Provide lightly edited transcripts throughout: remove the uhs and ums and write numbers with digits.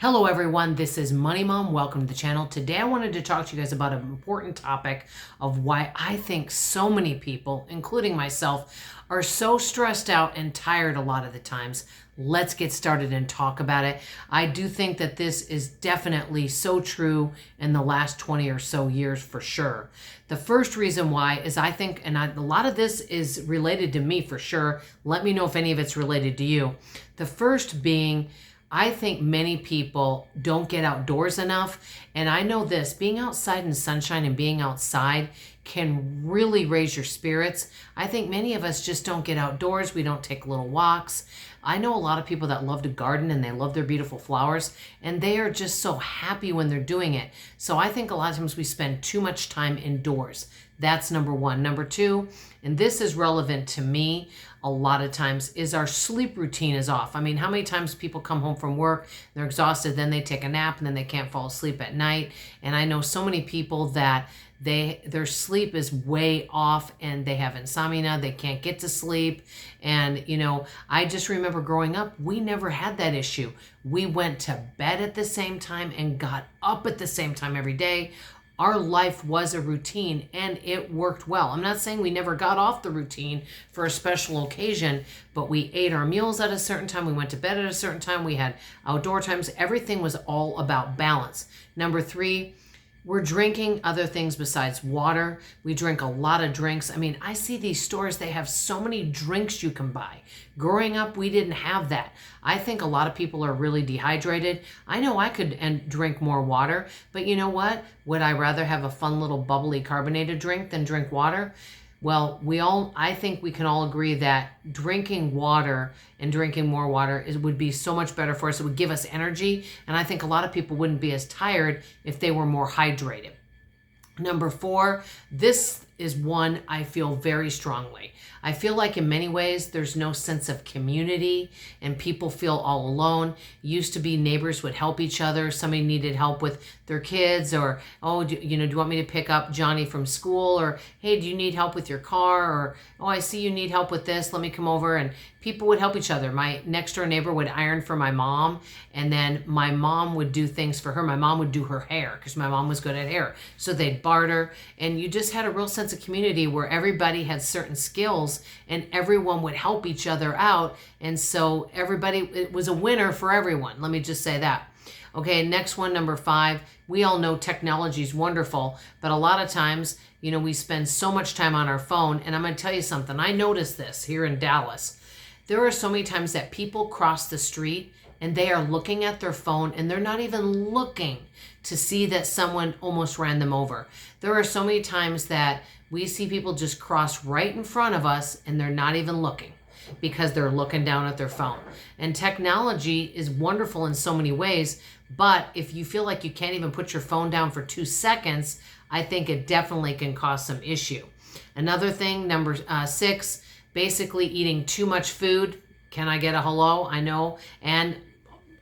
Hello everyone, this is Money Mom. Welcome to the channel. Today I wanted to talk to you guys about an important topic of why I think so many people, including myself, are so stressed out and tired a lot of the times. Let's get started and talk about it. I do think that this is definitely so true in the last 20 or so years for sure. The first reason why is I think, a lot of this is related to me for sure. Let me know if any of it's related to you. The first being, I think many people don't get outdoors enough. And I know this, being outside in sunshine and being outside can really raise your spirits. I think many of us just don't get outdoors. We don't take little walks. I know a lot of people that love to garden and they love their beautiful flowers and they are just so happy when they're doing it. So I think a lot of times we spend too much time indoors. That's number one. Number two, and this is relevant to me a lot of times, is our sleep routine is off. I mean, how many times people come home from work, they're exhausted, then they take a nap and then they can't fall asleep at night. And I know so many people that their sleep is way off and they have insomnia, they can't get to sleep. And I just remember growing up, we never had that issue. We went to bed at the same time and got up at the same time every day. Our life was a routine and it worked well. I'm not saying we never got off the routine for a special occasion, but we ate our meals at a certain time. We went to bed at a certain time. We had outdoor times. Everything was all about balance. Number three, we're drinking other things besides water. We drink a lot of drinks. I mean, I see these stores, they have so many drinks you can buy. Growing up, we didn't have that. I think a lot of people are really dehydrated. I know I could drink more water, but you know what? Would I rather have a fun little bubbly carbonated drink than drink water? Well, I think we can all agree that drinking water and drinking more water would be so much better for us. It would give us energy. And I think a lot of people wouldn't be as tired if they were more hydrated. Number four, this is one I feel very strongly. I feel like in many ways there's no sense of community and people feel all alone. Used to be neighbors would help each other. Somebody needed help with their kids, or, oh, do you want me to pick up Johnny from school? Or, hey, do you need help with your car? Or, oh, I see you need help with this. Let me come over. And people would help each other. My next door neighbor would iron for my mom, and then my mom would do things for her. My mom would do her hair because my mom was good at hair. So they'd barter, and you just had a real sense of community where everybody had certain skills and everyone would help each other out. And so it was a winner for everyone. Let me just say that. Okay, next one, number five. We all know technology is wonderful, but a lot of times, we spend so much time on our phone. And I'm going to tell you something. I noticed this here in Dallas. There are so many times that people cross the street and they are looking at their phone and they're not even looking to see that someone almost ran them over. There are so many times that we see people just cross right in front of us and they're not even looking because they're looking down at their phone. And technology is wonderful in so many ways, but if you feel like you can't even put your phone down for 2 seconds, I think it definitely can cause some issue. Another thing, number six, basically eating too much food. Can I get a hello? I know. And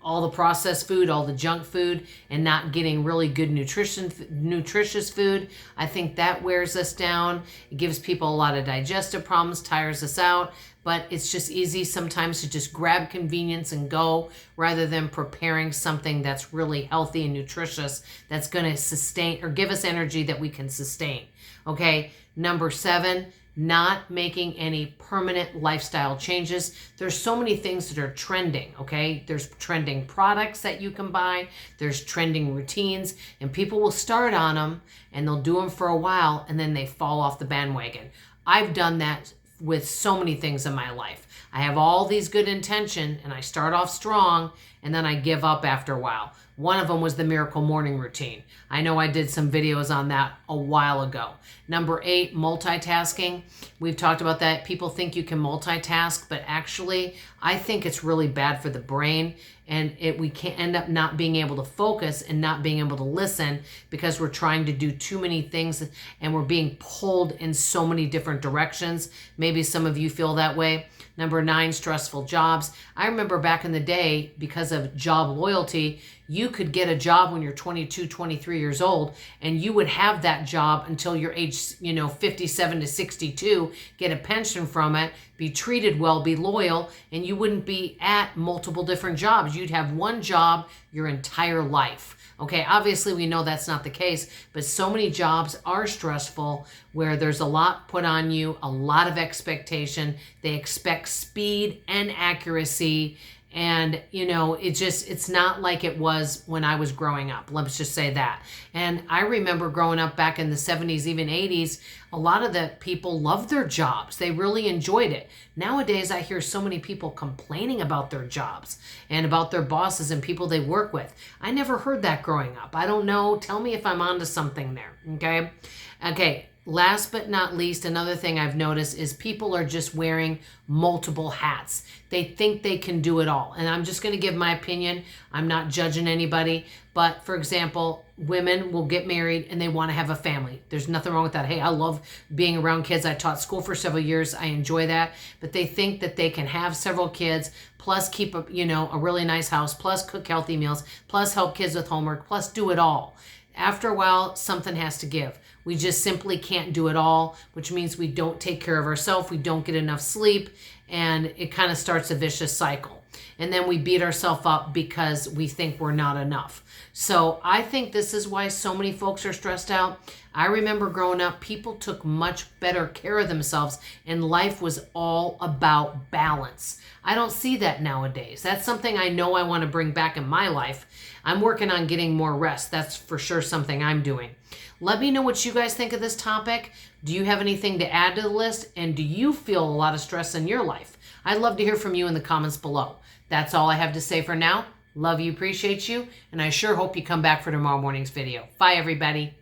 all the processed food, all the junk food, and not getting really good nutritious food. I think that wears us down. It gives people a lot of digestive problems, tires us out, but it's just easy sometimes to just grab convenience and go rather than preparing something that's really healthy and nutritious that's going to sustain or give us energy that we can sustain. Okay, number seven, not making any permanent lifestyle changes. There's so many things that are trending, okay? There's trending products that you can buy. There's trending routines, and people will start on them and they'll do them for a while and then they fall off the bandwagon. I've done that with so many things in my life. I have all these good intention and I start off strong and then I give up after a while. One of them was the miracle morning routine. I know I did some videos on that a while ago. Number eight, multitasking. We've talked about that. People think you can multitask, but actually I think it's really bad for the brain, and we can end up not being able to focus and not being able to listen because we're trying to do too many things and we're being pulled in so many different directions. Maybe some of you feel that way. Number nine, stressful jobs. I remember back in the day, because of job loyalty, You could get a job when you're 22, 23 years old, and you would have that job until your age, 57 to 62, get a pension from it, be treated well, be loyal, and you wouldn't be at multiple different jobs. You'd have one job your entire life. Okay, obviously we know that's not the case, but so many jobs are stressful where there's a lot put on you, a lot of expectation. They expect speed and accuracy. And, it's not like it was when I was growing up. Let's just say that. And I remember growing up back in the 70s, even 80s, a lot of the people loved their jobs. They really enjoyed it. Nowadays, I hear so many people complaining about their jobs and about their bosses and people they work with. I never heard that growing up. I don't know. Tell me if I'm onto something there. Okay. Last but not least, another thing I've noticed is people are just wearing multiple hats. They think they can do it all. And I'm just going to give my opinion. I'm not judging anybody. But for example, women will get married and they want to have a family. There's nothing wrong with that. Hey, I love being around kids. I taught school for several years. I enjoy that. But they think that they can have several kids, plus keep a really nice house, plus cook healthy meals, plus help kids with homework, plus do it all. After a while, something has to give. We just simply can't do it all, which means we don't take care of ourselves, we don't get enough sleep, and it kind of starts a vicious cycle. And then we beat ourselves up because we think we're not enough. So I think this is why so many folks are stressed out. I remember growing up, people took much better care of themselves, and life was all about balance. I don't see that nowadays. That's something I know I want to bring back in my life. I'm working on getting more rest. That's for sure something I'm doing. Let me know what you guys think of this topic. Do you have anything to add to the list? And do you feel a lot of stress in your life? I'd love to hear from you in the comments below. That's all I have to say for now. Love you, appreciate you, and I sure hope you come back for tomorrow morning's video. Bye, everybody.